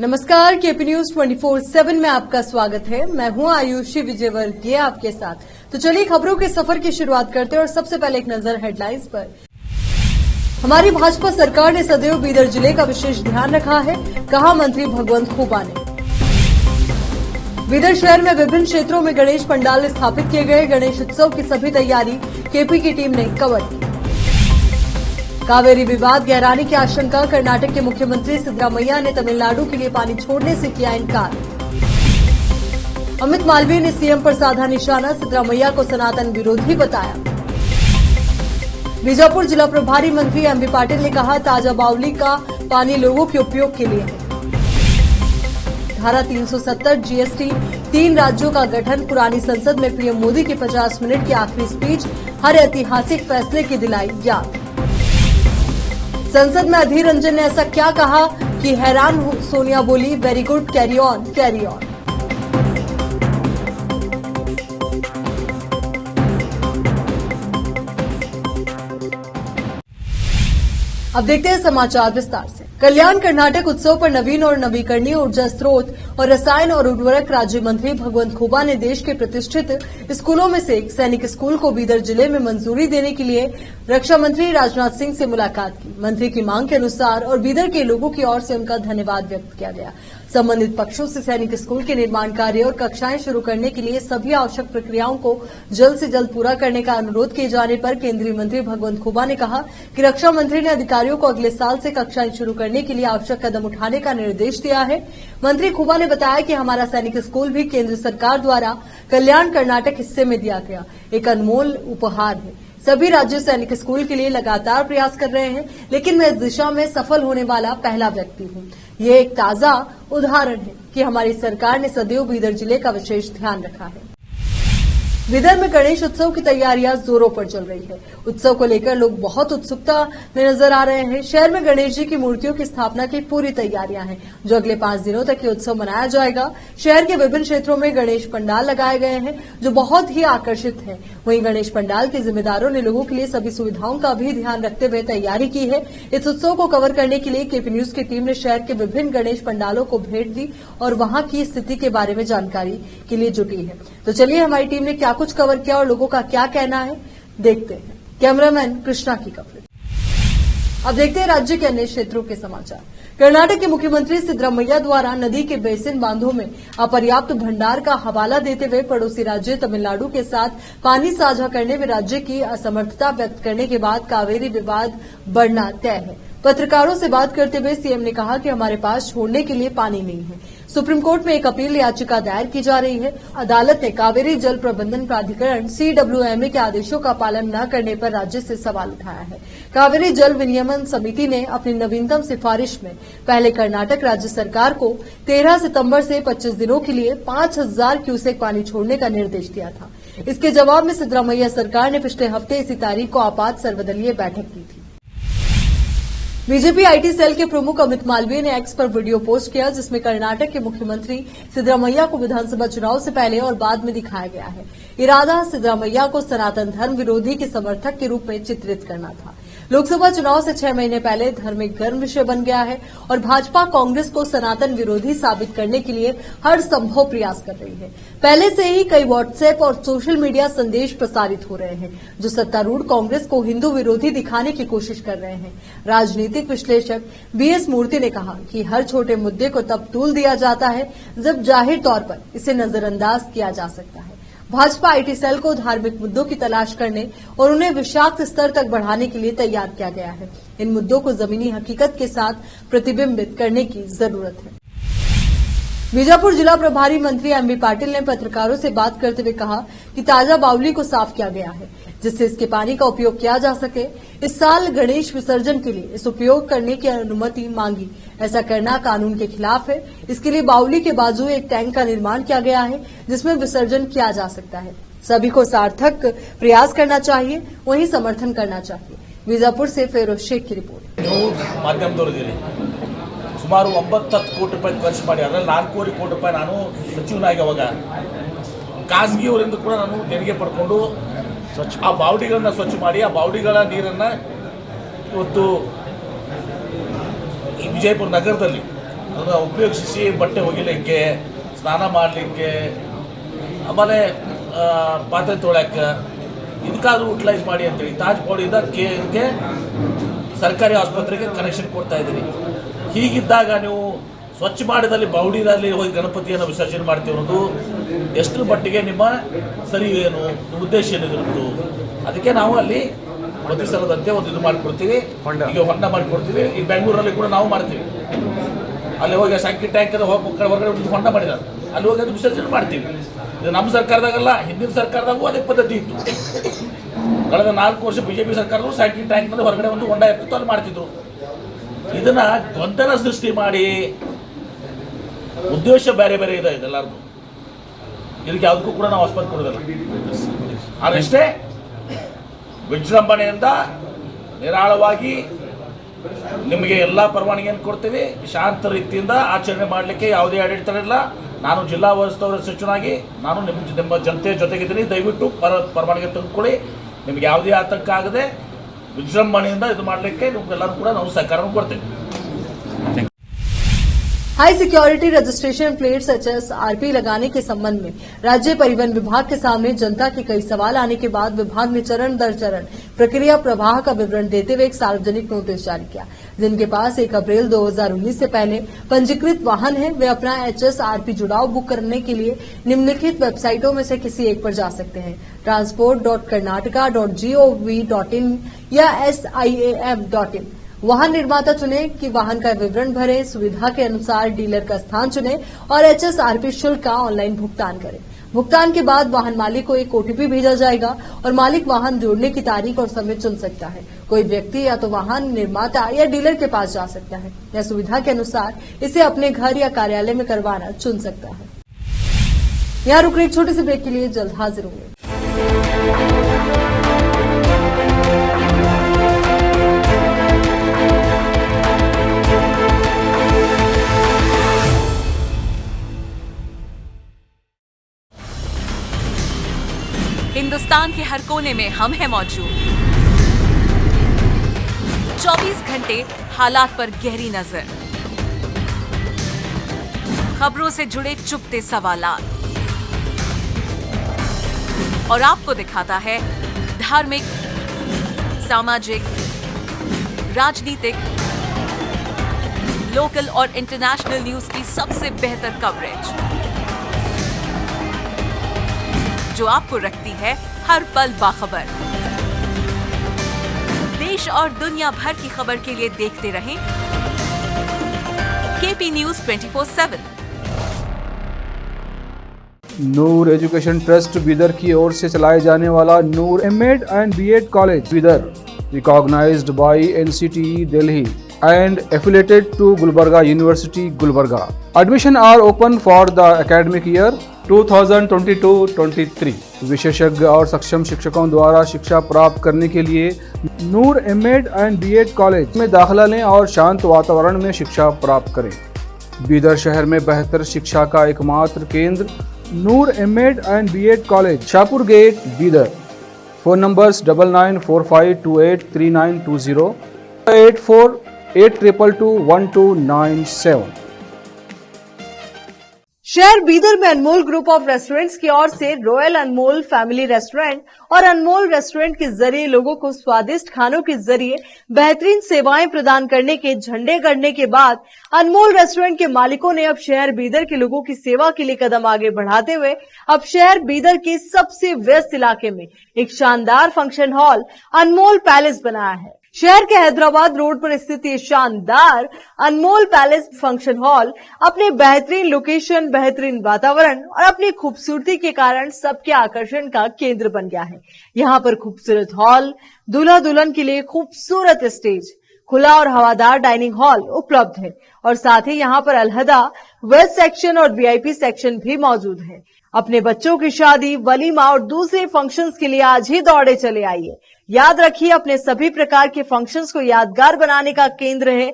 नमस्कार, KP news 24/7 में आपका स्वागत है। मैं हूं आयुषी विजयवर्गीय आपके साथ। तो चलिए खबरों के सफर की शुरुआत करते हैं और सबसे पहले एक नजर हेडलाइंस पर। हमारी भाजपा सरकार ने सदैव बीदर जिले का विशेष ध्यान रखा है, कहा मंत्री भगवंत खुबा ने। बीदर शहर में विभिन्न क्षेत्रों में गणेश पंडाल स्थापित किए गए। गणेश उत्सव की सभी तैयारी केपी की टीम ने कवर की। कावेरी विवाद गहराने की आशंका, कर्नाटक के मुख्यमंत्री सिद्धरामैया ने तमिलनाडु के लिए पानी छोड़ने से किया इनकार। अमित मालवीय ने सीएम पर साधा निशाना, सिद्धरामैया को सनातन विरोधी बताया। बीजापुर जिला प्रभारी मंत्री एमबी पाटिल ने कहा, ताजा बावली का पानी लोगों के उपयोग के लिए है। धारा 370 जीएसटी, 3 राज्यों का गठन, पुरानी संसद में पीएम मोदी की 50 मिनट की आखिरी स्पीच, हर ऐतिहासिक फैसले की दिलाई याद। संसद में अधीर रंजन ने ऐसा क्या कहा कि हैरान सोनिया बोली, very good, carry on carry on. अब देखते हैं समाचार विस्तार से। कल्याण कर्नाटक उत्सव पर नवीन और नवीकरणीय ऊर्जा स्रोत और रसायन और उर्वरक राज्य मंत्री भगवंत खुबा ने देश के प्रतिष्ठित स्कूलों में से एक सैनिक स्कूल को बीदर जिले में मंजूरी देने के लिए रक्षा मंत्री राजनाथ सिंह से मुलाकात की। मंत्री की मांग के अनुसार और बीदर के लोगों की ओर से उनका धन्यवाद व्यक्त किया गया। संबंधित पक्षों से सैनिक स्कूल के निर्माण कार्य और कक्षाएं शुरू करने के लिए सभी आवश्यक प्रक्रियाओं को जल्द से जल्द पूरा करने का अनुरोध किए जाने पर केंद्रीय मंत्री भगवंत खुबा ने कहा कि रक्षा मंत्री ने अधिकारियों को अगले साल से कक्षाएं शुरू करने के लिए आवश्यक कदम उठाने का निर्देश दिया है। मंत्री खुबा ने बताया कि हमारा सैनिक स्कूल भी केंद्र सरकार द्वारा कल्याण कर्नाटक हिस्से में दिया गया एक अनमोल उपहार है। सभी राज्य सैनिक स्कूल के लिए लगातार प्रयास कर रहे हैं, लेकिन मैं इस दिशा में सफल होने वाला पहला व्यक्ति हूं। ये एक ताजा उदाहरण है कि हमारी सरकार ने सदैव बीदर जिले का विशेष ध्यान रखा है। बीदर में गणेश उत्सव की तैयारियां जोरों पर चल रही है। उत्सव को लेकर लोग बहुत उत्सुकता में नजर आ रहे हैं। शहर में गणेश जी की मूर्तियों की स्थापना की पूरी तैयारियां हैं, जो अगले 5 दिनों तक ये उत्सव मनाया जाएगा। शहर के विभिन्न क्षेत्रों में गणेश पंडाल लगाए गए हैं, जो बहुत ही आकर्षित हैं। वहीं गणेश पंडाल के जिम्मेदारों ने लोगों के लिए सभी सुविधाओं का भी ध्यान रखते हुए तैयारी की है। इस उत्सव को कवर करने के लिए केपी न्यूज की टीम ने शहर के विभिन्न गणेश पंडालों को भेंट दी और वहां की स्थिति के बारे में जानकारी के लिए जुटी है। तो चलिए हमारी टीम ने क्या कुछ कवर किया और लोगों का क्या कहना है, देखते हैं। कैमरामैन कृष्णा की कवरेज। अब देखते हैं राज्य के अन्य क्षेत्रों के समाचार। कर्नाटक के मुख्यमंत्री सिद्धरामैया द्वारा नदी के बेसिन बांधों में अपर्याप्त भंडार का हवाला देते हुए पड़ोसी राज्य तमिलनाडु के साथ पानी साझा करने में राज्य की असमर्थता व्यक्त करने के बाद कावेरी विवाद बढ़ना तय है। पत्रकारों से बात करते हुए सीएम ने कहा कि हमारे पास छोड़ने के लिए पानी नहीं है। सुप्रीम कोर्ट में एक अपील याचिका दायर की जा रही है। अदालत ने कावेरी जल प्रबंधन प्राधिकरण CWMA के आदेशों का पालन न करने पर राज्य से सवाल उठाया है। कावेरी जल विनियमन समिति ने अपनी नवीनतम सिफारिश में पहले कर्नाटक राज्य सरकार को 13 सितंबर से 25 दिनों के लिए 5000 क्यूसेक पानी छोड़ने का निर्देश दिया था। इसके जवाब में सिद्धरामैया सरकार ने पिछले हफ्ते इसी तारीख को आपात सर्वदलीय बैठक की थी। बीजेपी आईटी सेल के प्रमुख अमित मालवीय ने एक्स पर वीडियो पोस्ट किया, जिसमें कर्नाटक के मुख्यमंत्री सिद्धरामैया को विधानसभा चुनाव से पहले और बाद में दिखाया गया है। इरादा सिद्धरामैया को सनातन धर्म विरोधी के समर्थक के रूप में चित्रित करना था। लोकसभा चुनाव से 6 महीने पहले धर्म एक गर्म विषय बन गया है और भाजपा कांग्रेस को सनातन विरोधी साबित करने के लिए हर संभव प्रयास कर रही है। पहले से ही कई व्हाट्सएप और सोशल मीडिया संदेश प्रसारित हो रहे हैं, जो सत्तारूढ़ कांग्रेस को हिंदू विरोधी दिखाने की कोशिश कर रहे हैं। राजनीतिक विश्लेषक BS मूर्ति ने कहा कि हर छोटे मुद्दे को तब तूल दिया जाता है जब जाहिर तौर पर इसे नजरअंदाज किया जा सकता है। भाजपा आईटी सेल को धार्मिक मुद्दों की तलाश करने और उन्हें विषाक्त स्तर तक बढ़ाने के लिए तैयार किया गया है। इन मुद्दों को जमीनी हकीकत के साथ प्रतिबिंबित करने की जरूरत है। बीजापुर जिला प्रभारी मंत्री एमबी पाटिल ने पत्रकारों से बात करते हुए कहा कि ताजा बावली को साफ किया गया है, जिससे इसके पानी का उपयोग किया जा सके। इस साल गणेश विसर्जन के लिए इस उपयोग करने की अनुमति मांगी। ऐसा करना कानून के खिलाफ है। इसके लिए बावली के बाजू एक टैंक का निर्माण किया गया है, जिसमें विसर्जन किया जा सकता है। सभी को सार्थक प्रयास करना चाहिए, वहीं समर्थन करना चाहिए। बीजापुर से फेरोज शेख की रिपोर्ट। ಮಾಧ್ಯಮದವರಿಗೆ ಸುಮಾರು 90 ಕೋಟಿ ರೂಪಾಯಿ ಖರ್ಚು ಮಾಡಿ ಅದರಲ್ಲಿ 4 ಕೋಟಿ ರೂಪಾಯಿ ನಾನು ಸಚಿವನಾಗಿ ಅವಾಗ ಖಾಸಗಿಯವರಿಂದ ಕೂಡ ನಾನು ತೆರಿಗೆ ಪಡ್ಕೊಂಡು ಆ ಬಾವಡಿಗಳನ್ನ ಸ್ವಚ್ಛ ಮಾಡಿ ಆ ಬಾವಡಿಗಳ ನೀರನ್ನು ಇವತ್ತು ಈ ವಿಜಯಪುರ ನಗರದಲ್ಲಿ ಅದನ್ನು ಉಪಯೋಗಿಸಿ ಬಟ್ಟೆ ಒಗಿಲಿಕ್ಕೆ, ಸ್ನಾನ ಮಾಡಲಿಕ್ಕೆ, ಆಮೇಲೆ ಪಾತ್ರೆ ತೊಳೆಯೋಕ್ಕೆ ಇದಕ್ಕಾದ್ರೂ ಯುಟಿಲೈಸ್ ಮಾಡಿ ಅಂತೇಳಿ ತಾಜ್ ಬಾಡಿಯಿಂದ ಕೆ ಸರ್ಕಾರಿ ಆಸ್ಪತ್ರೆಗೆ ಕನೆಕ್ಷನ್ ಕೊಡ್ತಾ ಇದ್ದೀರಿ. ಹೀಗಿದ್ದಾಗ ನೀವು ಸ್ವಚ್ಛ ಮಾಡಿದಲ್ಲಿ ಬಾವಡಿದಲ್ಲಿ ಹೋಗಿ ಗಣಪತಿಯನ್ನು ವಿಸರ್ಜನೆ ಮಾಡ್ತೀವಿ ಅನ್ನೋದು ಎಷ್ಟರ ಮಟ್ಟಿಗೆ ನಿಮ್ಮ ಸರಿ ಏನು ಉದ್ದೇಶ ಏನಿದಿರ್ಬೋದು. ಅದಕ್ಕೆ ನಾವು ಅಲ್ಲಿ ಪ್ರತಿ ಸಲದಂತೆ ಒಂದು ಇದು ಮಾಡಿಕೊಡ್ತೀವಿ, ಈಗ ಹೊಂಡ ಮಾಡಿಕೊಡ್ತೀವಿ. ಈ ಬೆಂಗಳೂರಲ್ಲಿ ಕೂಡ ನಾವು ಮಾಡ್ತೀವಿ. ಅಲ್ಲಿ ಹೋಗಿ ಸಂಕಿ ಟ್ಯಾಂಕ್ ಹೊರಗಡೆ ಒಂದು ಹೊಂಡ ಮಾಡಿದ್ದಾರೆ, ಅಲ್ಲಿ ಹೋಗಿ ಅದು ವಿಸರ್ಜನೆ ಮಾಡ್ತೀವಿ. ಇದು ನಮ್ಮ ಸರ್ಕಾರದಾಗಲ್ಲ, ಹಿಂದಿನ ಸರ್ಕಾರದಾಗೂ ಅದೇ ಪದ್ಧತಿ ಇತ್ತು. ಕಳೆದ 4 ವರ್ಷ ಬಿಜೆಪಿ ಸರ್ಕಾರದವರು ಸಂಕಿ ಟ್ಯಾಂಕ್ನಲ್ಲಿ ಹೊರಗಡೆ ಒಂದು ಹೊಂಡ ಇರ್ತಿತ್ತು, ಅಲ್ಲಿ ಮಾಡ್ತಿದ್ರು. ಇದನ್ನ ಗೊಂದಲ ಸೃಷ್ಟಿ ಮಾಡಿ ಉದ್ದೇಶ ಬೇರೆ ಬೇರೆ ಇದೆ ಇದೆಲ್ಲರಿಗೂ. ಇದಕ್ಕೆ ಯಾವುದಕ್ಕೂ ಕೂಡ ನಾವು ಆಸ್ಪತ್ರೆ ಕೊಡೋದಿಲ್ಲ. ಅದಷ್ಟೇ ವಿಜೃಂಭಣೆಯಿಂದ ನಿರಾಳವಾಗಿ ನಿಮಗೆ ಎಲ್ಲ ಪರವಾನಗಿಯನ್ನು ಕೊಡ್ತೀವಿ. ಶಾಂತ ರೀತಿಯಿಂದ ಆಚರಣೆ ಮಾಡಲಿಕ್ಕೆ ಯಾವುದೇ ಆಡಳಿತ ಇಲ್ಲ. ನಾನು ಜಿಲ್ಲಾ ಉಸ್ತುವಾರಿ ಸಚಿವನಾಗಿ ನಾನು ನಿಮ್ಮ ಜನತೆಯ ಜೊತೆಗಿದ್ದೀನಿ. ದಯವಿಟ್ಟು ಪರವಾನಗಿ ತೆಗೆದುಕೊಳ್ಳಿ. ನಿಮಗೆ ಯಾವುದೇ ಆತಂಕ ಆಗದೆ ವಿಜೃಂಭಣೆಯಿಂದ ಇದು ಮಾಡಲಿಕ್ಕೆ ನಿಮ್ಗೆಲ್ಲರೂ ಕೂಡ ನಾವು ಸಹಕಾರ ಕೊಡ್ತೇವೆ. High security registration plates HSRP लगाने के संबंध में राज्य परिवहन विभाग के सामने जनता के कई सवाल आने के बाद विभाग ने चरण दर चरण प्रक्रिया प्रवाह का विवरण देते हुए एक सार्वजनिक नोटिस जारी किया। जिनके पास 1 अप्रैल 2019 से पहले पंजीकृत वाहन है, वे अपना HSRP जुड़ाव बुक करने के लिए निम्नलिखित वेबसाइटों में से किसी एक पर जा सकते हैं: transport.karnataka.gov.in या SIAM.in। वाहन निर्माता चुने कि वाहन का विवरण भरें, सुविधा के अनुसार डीलर का स्थान चुनें और HSRP शुल्क का ऑनलाइन भुगतान करें। भुगतान के बाद वाहन मालिक को एक OTP भेजा जाएगा और मालिक वाहन जोड़ने की तारीख और समय चुन सकता है। कोई व्यक्ति या तो वाहन निर्माता या डीलर के पास जा सकता है या सुविधा के अनुसार इसे अपने घर या कार्यालय में करवाना चुन सकता है। यहाँ रुक रहे एक छोटे से ब्रेक के लिए, जल्द हाजिर होंगे। हिंदुस्तान के हर कोने में हम हैं मौजूद। 24 घंटे हालात पर गहरी नजर, खबरों से जुड़े चुपते सवालात और आपको दिखाता है धार्मिक, सामाजिक, राजनीतिक, लोकल और इंटरनेशनल न्यूज की सबसे बेहतर कवरेज, जो आपको रखती है हर पल बाखबर। देश और दुनिया भर की खबर के लिए देखते रहें KP News 24/7। Noor education trust Bidar की ओर से चलाए जाने वाला नूर M.Ed and B.Ed college Bidar, recognized by NCTE Delhi and affiliated to Gulbarga University, Gulbarga. Admission are open for the academic year 2022-23। विशेषज्ञ और सक्षम शिक्षकों द्वारा शिक्षा प्राप्त करने के लिए नूर M.Ed and B.Ed कॉलेज में दाखिला लें और शांत वातावरण में शिक्षा प्राप्त करें। बीदर शहर में बेहतर शिक्षा का एकमात्र केंद्र Noor M.Ed and B.Ed college, Shahpur gate, Bidar. Phone numbers 9945283920, 8482221297। शहर बीदर में अनमोल ग्रुप ऑफ रेस्टोरेंट्स की ओर से रॉयल अनमोल फैमिली रेस्टोरेंट और अनमोल रेस्टोरेंट के जरिए लोगों को स्वादिष्ट खानों के जरिए बेहतरीन सेवाएं प्रदान करने के झंडे गड़ने के बाद अनमोल रेस्टोरेंट के मालिकों ने अब शहर बीदर के लोगों की सेवा के लिए कदम आगे बढ़ाते हुए अब शहर बीदर के सबसे व्यस्त इलाके में एक शानदार फंक्शन हॉल अनमोल पैलेस बनाया है। शहर के हैदराबाद रोड पर स्थित ये शानदार अनमोल पैलेस फंक्शन हॉल अपने बेहतरीन लोकेशन, बेहतरीन वातावरण और अपनी खूबसूरती के कारण सबके आकर्षण का केंद्र बन गया है। यहाँ पर खूबसूरत हॉल, दूल्हा दुल्हन के लिए खूबसूरत स्टेज, खुला और हवादार डाइनिंग हॉल उपलब्ध है और साथ ही यहाँ पर अलहदा वेस्ट सेक्शन और VIP सेक्शन भी मौजूद है। अपने बच्चों की शादी, वलीमा और दूसरे फंक्शंस के लिए आज ही दौड़े चले आइए। याद रखिए, अपने सभी प्रकार के फंक्शंस को यादगार बनाने का केंद्र है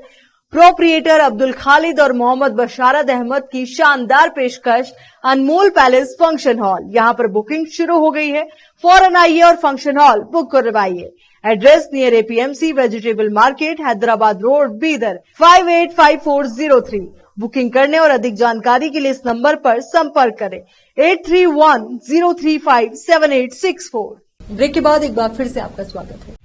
प्रोप्रिएटर अब्दुल खालिद और मोहम्मद बशारत अहमद की शानदार पेशकश अनमोल पैलेस फंक्शन हॉल। यहां पर बुकिंग शुरू हो गई है। फौरन आइए और फंक्शन हॉल बुक करवाइए। Address near APMC vegetable market, Hyderabad road, Bidar 585403। Booking करने और अधिक जानकारी के लिए इस नंबर पर संपर्क करें 8310357864। ब्रेक के बाद एक बार फिर से आपका स्वागत है।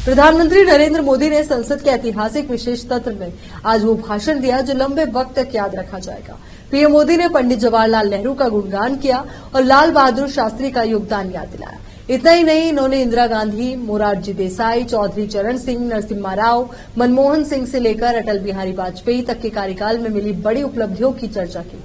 प्रधानमंत्री नरेंद्र मोदी ने संसद के ऐतिहासिक विशेष सत्र में आज वो भाषण दिया जो लंबे वक्त तक याद रखा जाएगा। पीएम मोदी ने पंडित जवाहरलाल नेहरू का गुणगान किया और लाल बहादुर शास्त्री का योगदान याद दिलाया। इतना ही नहीं, इन्होंने इंदिरा गांधी, मोरारजी देसाई, चौधरी चरण सिंह, नरसिम्हा राव, मनमोहन सिंह से लेकर अटल बिहारी वाजपेयी तक के कार्यकाल में मिली बड़ी उपलब्धियों की चर्चा की।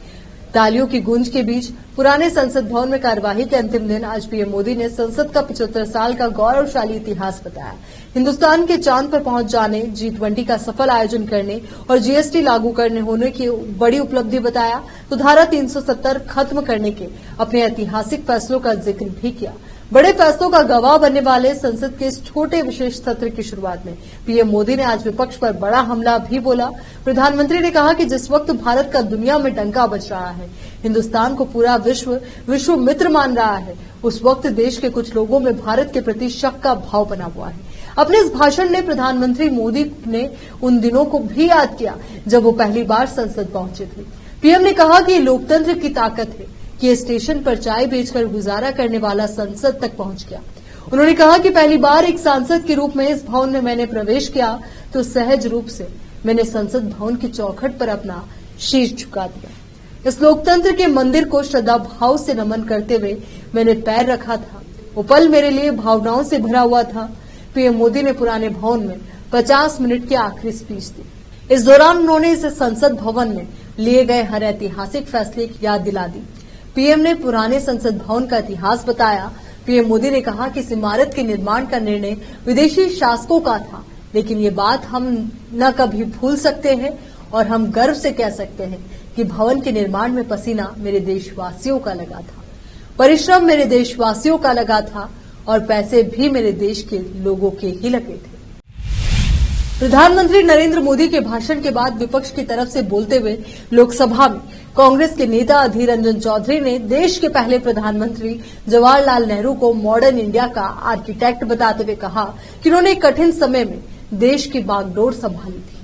तालियों की गूंज के बीच पुराने संसद भवन में कार्यवाही के अंतिम दिन आज पीएम मोदी ने संसद का 75 साल का गौरवशाली इतिहास बताया। हिंदुस्तान के चांद पर पहुंच जाने, G20 का सफल आयोजन करने और जीएसटी लागू करने होने की बड़ी उपलब्धि बताया तो धारा 370 खत्म करने के अपने ऐतिहासिक फैसलों का जिक्र भी किया। बड़े फैसलों का गवाह बनने वाले संसद के इस छोटे विशेष सत्र की शुरुआत में पीएम मोदी ने आज विपक्ष पर बड़ा हमला भी बोला। प्रधानमंत्री ने कहा कि जिस वक्त भारत का दुनिया में डंका बज रहा है, हिंदुस्तान को पूरा विश्व मित्र मान रहा है, उस वक्त देश के कुछ लोगों में भारत के प्रति शक का भाव बना हुआ है। अपने इस भाषण में प्रधानमंत्री मोदी ने उन दिनों को भी याद किया जब वो पहली बार संसद पहुंचे थे। पीएम ने कहा कि लोकतंत्र की ताकत है कि स्टेशन पर चाय बेचकर गुजारा करने वाला संसद तक पहुंच गया। उन्होंने कहा कि पहली बार एक सांसद के रूप में इस भवन में मैंने प्रवेश किया तो सहज रूप से मैंने संसद भवन की चौखट पर अपना शीश झुका दिया। इस लोकतंत्र के मंदिर को श्रद्धा भाव से नमन करते हुए मैंने पैर रखा था। वो पल मेरे लिए भावनाओं से भरा हुआ था। पीएम मोदी ने पुराने भवन में 50 मिनट की आखिरी स्पीच दी। इस दौरान उन्होंने इस संसद भवन में लिए गए हर ऐतिहासिक फैसले की याद दिला दी। पीएम ने पुराने संसद भवन का इतिहास बताया। पीएम मोदी ने कहा कि इस इमारत के निर्माण का निर्णय विदेशी शासकों का था, लेकिन ये बात हम न कभी भूल सकते हैं और हम गर्व से कह सकते हैं कि भवन के निर्माण में पसीना मेरे देशवासियों का लगा था, परिश्रम मेरे देशवासियों का लगा था और पैसे भी मेरे देश के लोगों के ही लगे थे। प्रधानमंत्री नरेंद्र मोदी के भाषण के बाद विपक्ष की तरफ से बोलते हुए लोकसभा में कांग्रेस के नेता अधीर रंजन चौधरी ने देश के पहले प्रधानमंत्री जवाहरलाल नेहरू को मॉडर्न इंडिया का आर्किटेक्ट बताते हुए कहा कि उन्होंने एक कठिन समय में देश की बागडोर संभाली थी।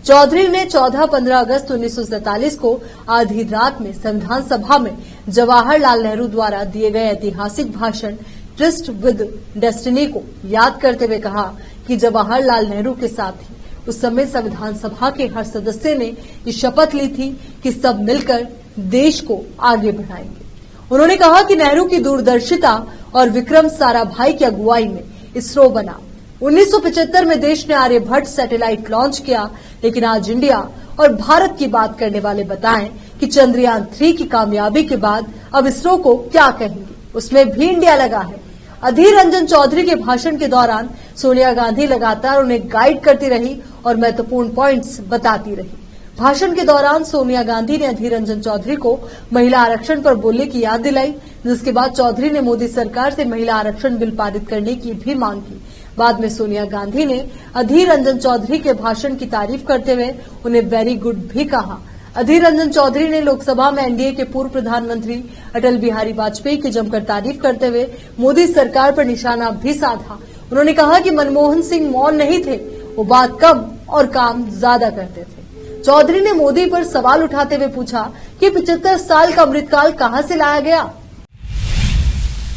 चौधरी ने 14-15 अगस्त 1947 को आधी रात में संविधान सभा में जवाहरलाल नेहरू द्वारा दिए गए ऐतिहासिक भाषण ट्रिस्ट विद डेस्टिनी को याद करते हुए कहा कि जवाहरलाल नेहरू के साथ ही उस समय संविधान सभा के हर सदस्य ने ये शपथ ली थी कि सब मिलकर देश को आगे बढ़ाएंगे। उन्होंने कहा कि नेहरू की दूरदर्शिता और विक्रम साराभाई की अगुवाई में इसरो बना। 1975 में देश ने आर्यभट्ट सैटेलाइट लॉन्च किया, लेकिन आज इंडिया और भारत की बात करने वाले बताएं कि चंद्रयान 3 की कामयाबी के बाद अब इसरो को क्या कहेंगे, उसमें भी इंडिया लगा है। अधीर रंजन चौधरी के भाषण के दौरान सोनिया गांधी लगातार उन्हें गाइड करती रही और महत्वपूर्ण पॉइंट्स बताती रही। भाषण के दौरान सोनिया गांधी ने अधीर रंजन चौधरी को महिला आरक्षण पर बोलने की याद दिलाई, जिसके बाद चौधरी ने मोदी सरकार से महिला आरक्षण बिल पारित करने की भी मांग की। बाद में सोनिया गांधी ने अधीर रंजन चौधरी के भाषण की तारीफ करते हुए उन्हें वेरी गुड भी कहा। अधीर रंजन चौधरी ने लोकसभा में एनडीए के पूर्व प्रधानमंत्री अटल बिहारी वाजपेयी की जमकर तारीफ करते हुए मोदी सरकार पर निशाना भी साधा। उन्होंने कहा कि मनमोहन सिंह मौन नहीं थे, वो बात कम और काम ज्यादा करते थे। चौधरी ने मोदी पर सवाल उठाते हुए पूछा कि 75 साल का अमृतकाल कहां से लाया गया।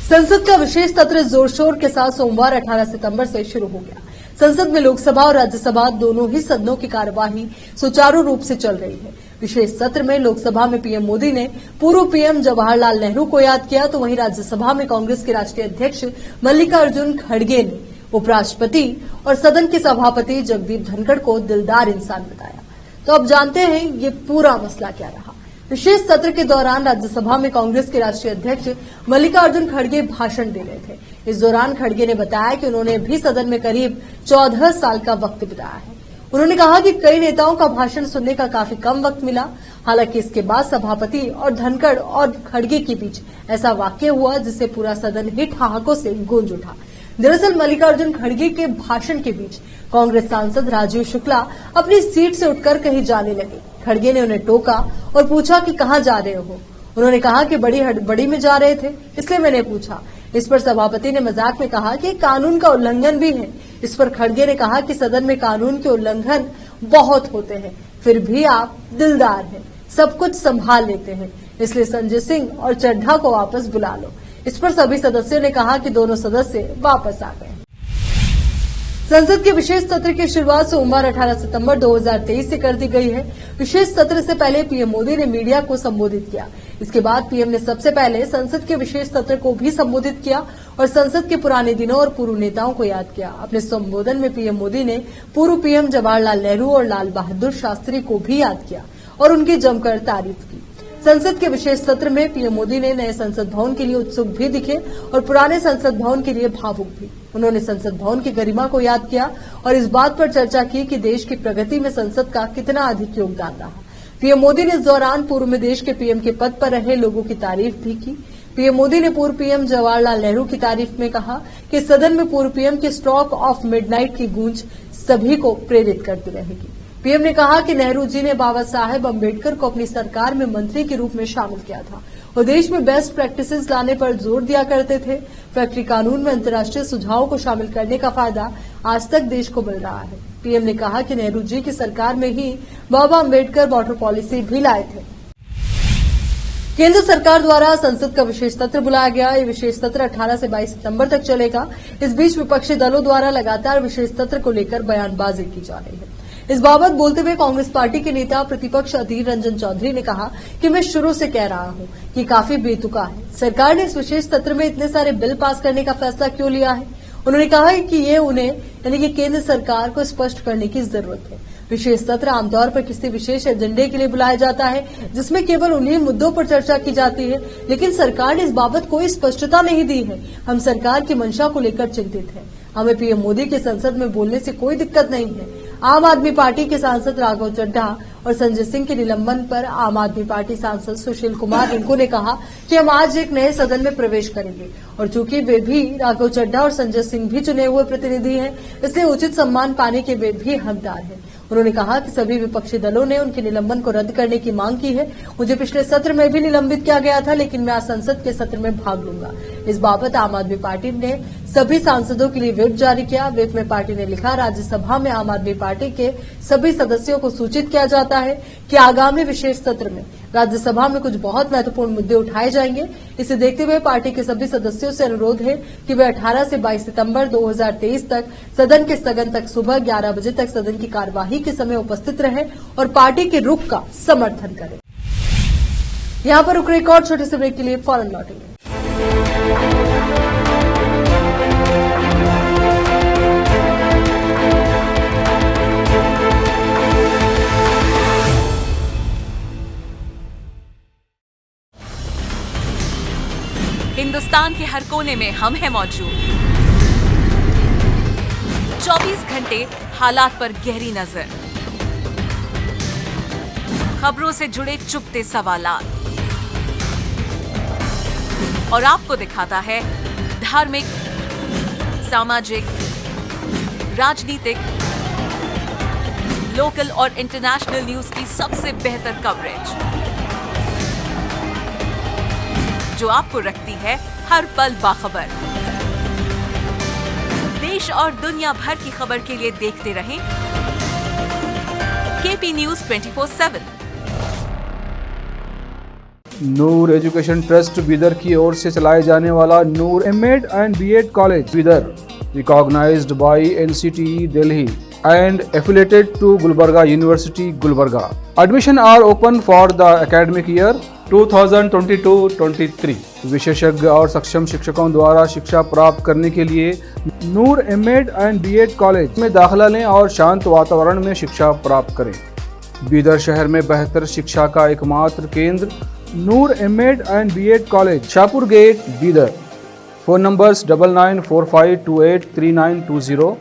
संसद का विशेष सत्र जोर शोर के साथ सोमवार 18 सितंबर से शुरू हो गया। संसद में लोकसभा और राज्यसभा दोनों ही सदनों की कार्यवाही सुचारू रूप से चल रही है। विशेष सत्र में लोकसभा में पीएम मोदी ने पूर्व पीएम जवाहरलाल नेहरू को याद किया, तो वहीं राज्यसभा में कांग्रेस के राष्ट्रीय अध्यक्ष मल्लिकार्जुन खड़गे ने उपराष्ट्रपति और सदन के सभापति जगदीप धनखड़ को दिलदार इंसान बताया। तो अब जानते हैं ये पूरा मसला क्या रहा। विशेष सत्र के दौरान राज्यसभा में कांग्रेस के राष्ट्रीय अध्यक्ष मल्लिकार्जुन खड़गे भाषण दे रहे थे। इस दौरान खड़गे ने बताया कि उन्होंने भी सदन में करीब 14 साल का वक्त बिताया है। उन्होंने कहा कि कई नेताओं का भाषण सुनने का काफी कम वक्त मिला। हालांकि इसके बाद सभापति और धनखड़ और खड़गे के बीच ऐसा वाकया हुआ जिससे पूरा सदन ही ठहाकों से गूंज उठा। दरअसल मल्लिकार्जुन खड़गे के भाषण के बीच कांग्रेस सांसद राजीव शुक्ला अपनी सीट से उठकर कहीं जाने लगे। खड़गे ने उन्हें टोका और पूछा कि कहां जा रहे हो। उन्होंने कहा कि बड़ी हड़बड़ी में जा रहे थे, इसलिए मैंने पूछा। इस पर सभापति ने मजाक में कहा कि कानून का उल्लंघन भी है। इस पर खड़गे ने कहा कि सदन में कानून के उल्लंघन बहुत होते हैं, फिर भी आप दिलदार हैं, सब कुछ संभाल लेते हैं, इसलिए संजय सिंह और चड्ढा को वापस बुला लो। इस पर सभी सदस्यों ने कहा कि दोनों सदस्य वापस आ गए। संसद के विशेष सत्र की शुरुआत सोमवार 18 सितंबर 2023 से कर दी गई है। विशेष सत्र से पहले पीएम मोदी ने मीडिया को संबोधित किया। इसके बाद पीएम ने सबसे पहले संसद के विशेष सत्र को भी संबोधित किया और संसद के पुराने दिनों और पूर्व नेताओं को याद किया। अपने संबोधन में पीएम मोदी ने पूर्व पीएम जवाहरलाल नेहरू और लाल बहादुर शास्त्री को भी याद किया और उनकी जमकर तारीफ की। संसद के विशेष सत्र में पीएम मोदी ने नए संसद भवन के लिए उत्सुक भी दिखे और पुराने संसद भवन के लिए भावुक भी। उन्होंने संसद भवन की गरिमा को याद किया और इस बात पर चर्चा की कि देश की प्रगति में संसद का कितना अधिक योगदान रहा। पीएम मोदी ने इस दौरान पूर्व में देश के पीएम के पद पर रहे लोगों की तारीफ भी की। पीएम मोदी ने पूर्व पीएम जवाहरलाल नेहरू की तारीफ में कहा कि सदन में पूर्व पीएम के स्ट्रोक ऑफ मिडनाइट की गूंज सभी को प्रेरित करती रहेगी। पीएम ने कहा कि नेहरू जी ने बाबा साहेब अम्बेडकर को अपनी सरकार में मंत्री के रूप में शामिल किया था और देश में बेस्ट प्रैक्टिसेस लाने पर जोर दिया करते थे। फैक्ट्री कानून में अंतर्राष्ट्रीय सुझावों को शामिल करने का फायदा आज तक देश को मिल रहा है। पीएम ने कहा कि नेहरू जी की सरकार में ही बाबा अम्बेडकर वाटर पॉलिसी भी लाए थे। केंद्र सरकार द्वारा संसद का विशेष सत्र बुलाया गया। ये विशेष सत्र 18 से 22 सितंबर तक चलेगा। इस बीच विपक्षी दलों द्वारा लगातार विशेष सत्र को लेकर बयानबाजी की जा रही है। इस बाबत बोलते हुए कांग्रेस पार्टी के नेता प्रतिपक्ष अधीर रंजन चौधरी ने कहा कि मैं शुरू से कह रहा हूं कि काफी बेतुका है। सरकार ने इस विशेष सत्र में इतने सारे बिल पास करने का फैसला क्यों लिया है। उन्होंने कहा कि ये उन्हें यानी कि केंद्र सरकार को स्पष्ट करने की जरूरत है। विशेष सत्र आमतौर पर किसी विशेष एजेंडे के लिए बुलाया जाता है जिसमें केवल उन्हीं मुद्दों पर चर्चा की जाती है, लेकिन सरकार ने इस बाबत कोई स्पष्टता नहीं दी है। हम सरकार की मंशा को लेकर चिंतित हैं। हमें पीएम मोदी के संसद में बोलने से कोई दिक्कत नहीं है। आम आदमी पार्टी के सांसद राघव चड्ढा और संजय सिंह के निलंबन पर आम आदमी पार्टी सांसद सुशील कुमार रिंकू ने कहा कि हम आज एक नए सदन में प्रवेश करेंगे और चूंकि वे भी राघव चड्ढा और संजय सिंह भी चुने हुए प्रतिनिधि हैं, इसलिए उचित सम्मान पाने के वे भी हकदार हैं। उन्होंने कहा कि सभी विपक्षी दलों ने उनके निलंबन को रद्द करने की मांग की है। मुझे पिछले सत्र में भी निलंबित किया गया था, लेकिन मैं आज संसद के सत्र में भाग लूंगा। इस बाबत आम आदमी पार्टी ने सभी सांसदों के लिए व्हिप जारी किया। व्हिप में पार्टी ने लिखा, राज्यसभा में आम आदमी पार्टी के सभी सदस्यों को सूचित किया जाता है कि आगामी विशेष सत्र में राज्यसभा में कुछ बहुत महत्वपूर्ण मुद्दे उठाए जाएंगे। इसे देखते हुए पार्टी के सभी सदस्यों से अनुरोध है कि वे 18 से 22 सितंबर 2023 तक सदन के स्थगन तक सुबह 11 बजे तक सदन की कार्यवाही के समय उपस्थित रहें और पार्टी के रुख का समर्थन करें। यहां पर रुक एक और छोटे से ब्रेक के लिए फौरन लौटेंगे। हिंदुस्तान के हर कोने में हम हैं मौजूद। 24 घंटे हालात पर गहरी नजर, खबरों से जुड़े चुपते सवालात और आपको दिखाता है धार्मिक, सामाजिक, राजनीतिक, लोकल और इंटरनेशनल न्यूज की सबसे बेहतर कवरेज जो आपको रखती है हर पल बाखबर। देश और दुनिया भर की खबर के लिए देखते रहें KP news 24/7। Noor education trust Bidar की ओर से चलाए जाने वाला Noor MEd and BEd college Bidar, recognized by NCTE Delhi and affiliated to Gulbarga University, Gulbarga. Admission are open for the academic year 2022-23. विशेषज्ञ और सक्षम शिक्षकों द्वारा शिक्षा प्राप्त करने के लिए नूर एमएड एंड बीएड कॉलेज में दाखिला लें और शांत वातावरण में शिक्षा प्राप्त करें। बीदर शहर में बेहतर शिक्षा का एकमात्र केंद्र Noor MEd and BEd college, Shahpur gate, Bidar. Phone numbers 9945283920,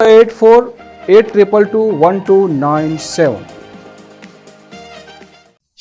8482221297।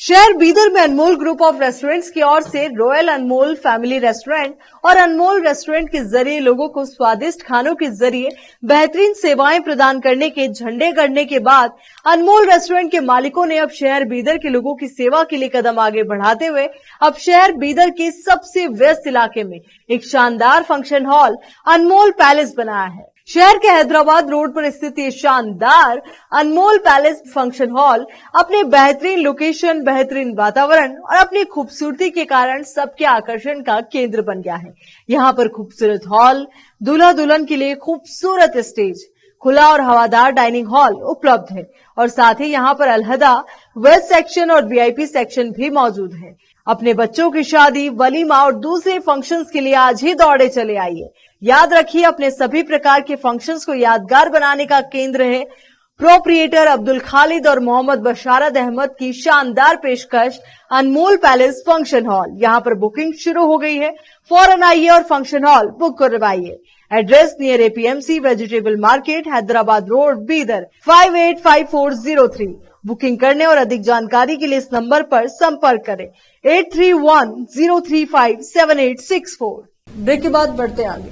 शहर बीदर में अनमोल ग्रुप ऑफ रेस्टोरेंट्स की ओर से रॉयल अनमोल फैमिली रेस्टोरेंट और अनमोल रेस्टोरेंट के जरिए लोगों को स्वादिष्ट खानों के जरिए बेहतरीन सेवाएं प्रदान करने के झंडे गड़ने के बाद अनमोल रेस्टोरेंट के मालिकों ने अब शहर बीदर के लोगों की सेवा के लिए कदम आगे बढ़ाते हुए अब शहर बीदर के सबसे व्यस्त इलाके में एक शानदार फंक्शन हॉल अनमोल पैलेस बनाया है। शहर के हैदराबाद रोड पर स्थित ये शानदार अनमोल पैलेस फंक्शन हॉल अपने बेहतरीन लोकेशन, बेहतरीन वातावरण और अपनी खूबसूरती के कारण सबके आकर्षण का केंद्र बन गया है। यहाँ पर खूबसूरत हॉल, दूल्हा दुल्हन के लिए खूबसूरत स्टेज, खुला और हवादार डाइनिंग हॉल उपलब्ध है और साथ ही यहाँ पर अलहदा वेस्ट सेक्शन और वीआईपी सेक्शन भी मौजूद है। अपने बच्चों की शादी, वलीमा और दूसरे फंक्शंस के लिए आज ही दौड़े चले आइए। याद रखिए, अपने सभी प्रकार के फंक्शंस को यादगार बनाने का केंद्र है प्रोप्रिएटर अब्दुल खालिद और मोहम्मद बशारत अहमद की शानदार पेशकश अनमोल पैलेस फंक्शन हॉल। यहाँ पर बुकिंग शुरू हो गई है, फौरन आइए और फंक्शन हॉल बुक करवाइए। Address near APMC vegetable market, Hyderabad road, Bidar 585403। Booking करने और अधिक जानकारी के लिए इस नंबर पर संपर्क करें 8310357864। ब्रेक के बाद बढ़ते आगे।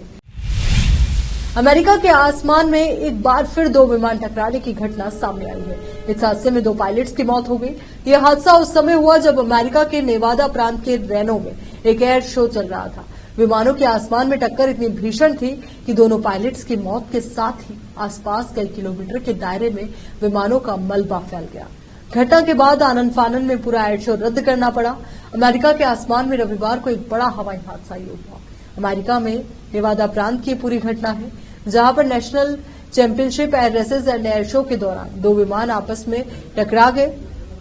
अमेरिका के आसमान में एक बार फिर दो विमान टकराने की घटना सामने आई है। इस हादसे में 2 पायलट्स की मौत हो गई। यह हादसा उस समय हुआ जब अमेरिका के नेवादा प्रांत के रेनो में एक एयर शो चल रहा था। विमानों की आसमान में टक्कर इतनी भीषण थी कि दोनों पायलट्स की मौत के साथ ही आसपास कई किलोमीटर के दायरे में विमानों का मलबा फैल गया। घटना के बाद आनन फानन में पूरा एयर शो रद्द करना पड़ा। अमेरिका के आसमान में रविवार को एक बड़ा हवाई हादसा हुआ। अमेरिका में नेवादा प्रांत की पूरी घटना है, जहां पर national championship air races and air show के दौरान 2 विमान आपस में टकरा गए।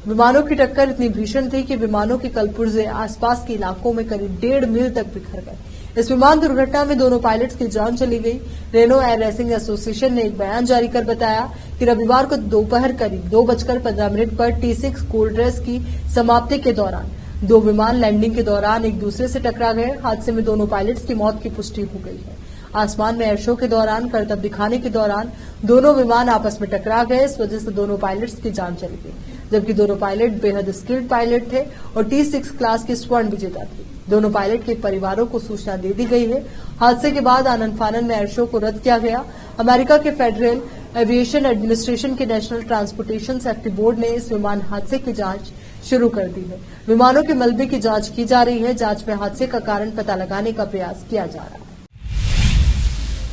विमानों की टक्कर इतनी भीषण थी कि विमानों के कलपुर्जे आसपास के इलाकों में करीब 1.5 मील तक बिखर गए। इस विमान दुर्घटना में दोनों पायलट्स की जान चली गई। रेनो एयर रेसिंग एसोसिएशन ने एक बयान जारी कर बताया कि रविवार को दोपहर करीब 2:15 पर T6 कोल्ड रेस की समाप्ति के दौरान 2 विमान लैंडिंग के दौरान एक दूसरे से टकरा गए। हादसे में दोनों पायलट्स की मौत की पुष्टि हो गई है। आसमान में एयर शो के दौरान करतब दिखाने के दौरान दोनों विमान आपस में टकरा गए। इस वजह से दोनों पायलट्स की जान चली गई, जबकि दोनों पायलट बेहद स्किल्ड पायलट थे और T6 क्लास के स्वर्ण विजेता थे। दोनों पायलट के परिवारों को सूचना दे दी गई है। हादसे के बाद आनन फानन में एयर शो को रद्द किया गया। अमेरिका के फेडरल एविएशन एडमिनिस्ट्रेशन के नेशनल ट्रांसपोर्टेशन सेफ्टी बोर्ड ने इस विमान हादसे की जांच शुरू कर दी है। विमानों के मलबे की जांच की जा रही है। जांच में हादसे का कारण पता लगाने का प्रयास किया जा रहा है।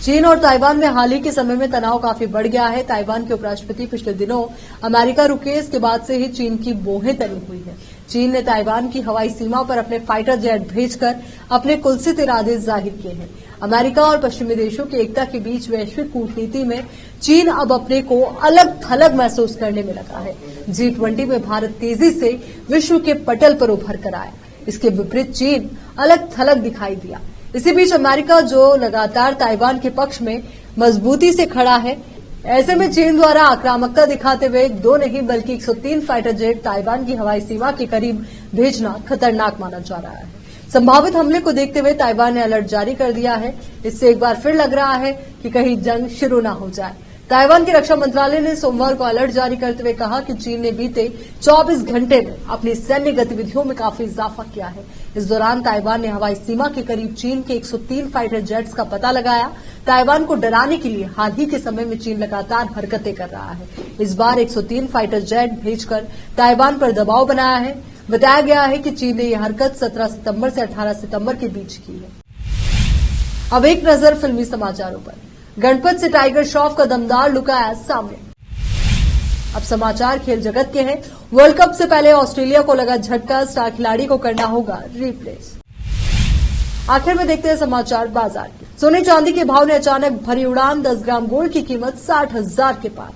चीन और ताइवान में हाल ही के समय में तनाव काफी बढ़ गया है। ताइवान के उपराष्ट्रपति पिछले दिनों अमेरिका रुके, इसके बाद से ही चीन की बोहें तनी हुई है। चीन ने ताइवान की हवाई सीमा पर अपने फाइटर जेट भेजकर अपने कुत्सित इरादे जाहिर किए हैं। अमेरिका और पश्चिमी देशों की एकता के बीच वैश्विक कूटनीति में चीन अब अपने को अलग थलग महसूस करने में लगा है। G20 में भारत तेजी से विश्व के पटल पर उभर कर आया। इसके विपरीत चीन अलग थलग दिखाई दिया। इसी बीच अमेरिका जो लगातार ताइवान के पक्ष में मजबूती से खड़ा है, ऐसे में चीन द्वारा आक्रामकता दिखाते हुए 2 नहीं बल्कि 103 फाइटर जेट ताइवान की हवाई सीमा के करीब भेजना खतरनाक माना जा रहा है। संभावित हमले को देखते हुए ताइवान ने अलर्ट जारी कर दिया है। इससे एक बार फिर लग रहा है कि कहीं जंग शुरू न हो जाए। ताइवान के रक्षा मंत्रालय ने सोमवार को अलर्ट जारी करते हुए कहा कि चीन ने बीते 24 घंटे में अपनी सैन्य गतिविधियों में काफी इजाफा किया है। इस दौरान ताइवान ने हवाई सीमा के करीब चीन के 103 फाइटर जेट्स का पता लगाया। ताइवान को डराने के लिए हाल ही के समय में चीन लगातार हरकतें कर रहा है। इस बार 103 फाइटर जेट भेजकर ताइवान पर दबाव बनाया है। बताया गया है कि चीन ने यह हरकत 17 सितंबर से 18 सितंबर के बीच की है। अब एक नजर फिल्मी समाचारों पर। गणपत से टाइगर श्रॉफ का दमदार लुक आया सामने। अब समाचार खेल जगत के हैं। वर्ल्ड कप से पहले ऑस्ट्रेलिया को लगा झटका, स्टार खिलाड़ी को करना होगा रिप्लेस। आखिर में देखते हैं समाचार बाजार के। सोने चांदी के भाव ने अचानक भरी उड़ान, 10 ग्राम गोल्ड की कीमत 60,000 के पार।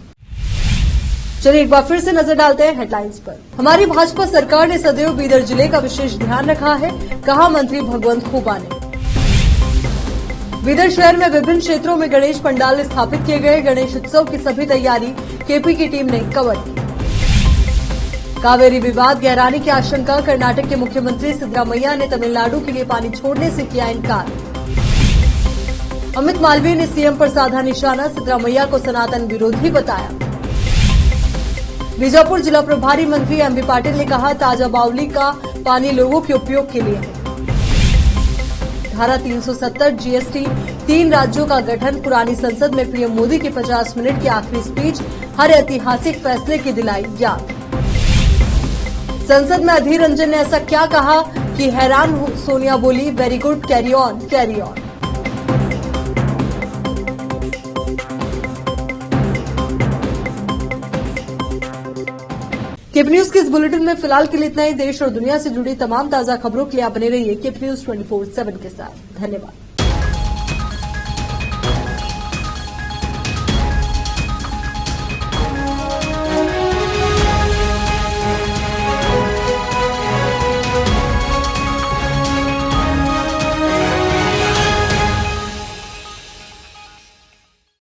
चलिए एक बार फिर से नजर डालते हैं हेडलाइंस पर। हमारी भाजपा सरकार ने सदैव बीदर जिले का विशेष ध्यान रखा है, कहा मंत्री भगवंत खुबा ने। बीदर शहर में विभिन्न क्षेत्रों में गणेश पंडाल स्थापित किए गए। गणेश उत्सव की सभी तैयारी केपी की टीम ने कवर की। कावेरी विवाद गहराने की आशंका, कर्नाटक के मुख्यमंत्री सिद्धरामैया ने तमिलनाडु के लिए पानी छोड़ने से किया इनकार। अमित मालवीय ने सीएम पर साधा निशाना, सिद्धरामैया को सनातन विरोधी बताया। बीजापुर जिला प्रभारी मंत्री एमबी पाटिल ने कहा, ताजा बावली का पानी लोगों के उपयोग के लिए है। धारा 370 जीएसटी, 3 राज्यों का गठन, पुरानी संसद में पीएम मोदी की 50 मिनट की आखिरी स्पीच, हर ऐतिहासिक फैसले की दिलाई याद। संसद में अधीर रंजन ने ऐसा क्या कहा कि हैरान सोनिया बोली, very good, carry on, carry on. KP news के इस बुलेटिन में फिलहाल के लिए इतना ही। देश और दुनिया से जुड़ी तमाम ताजा खबरों के लिए आप बने रहिए केपी न्यूज 24/7 के साथ। धन्यवाद।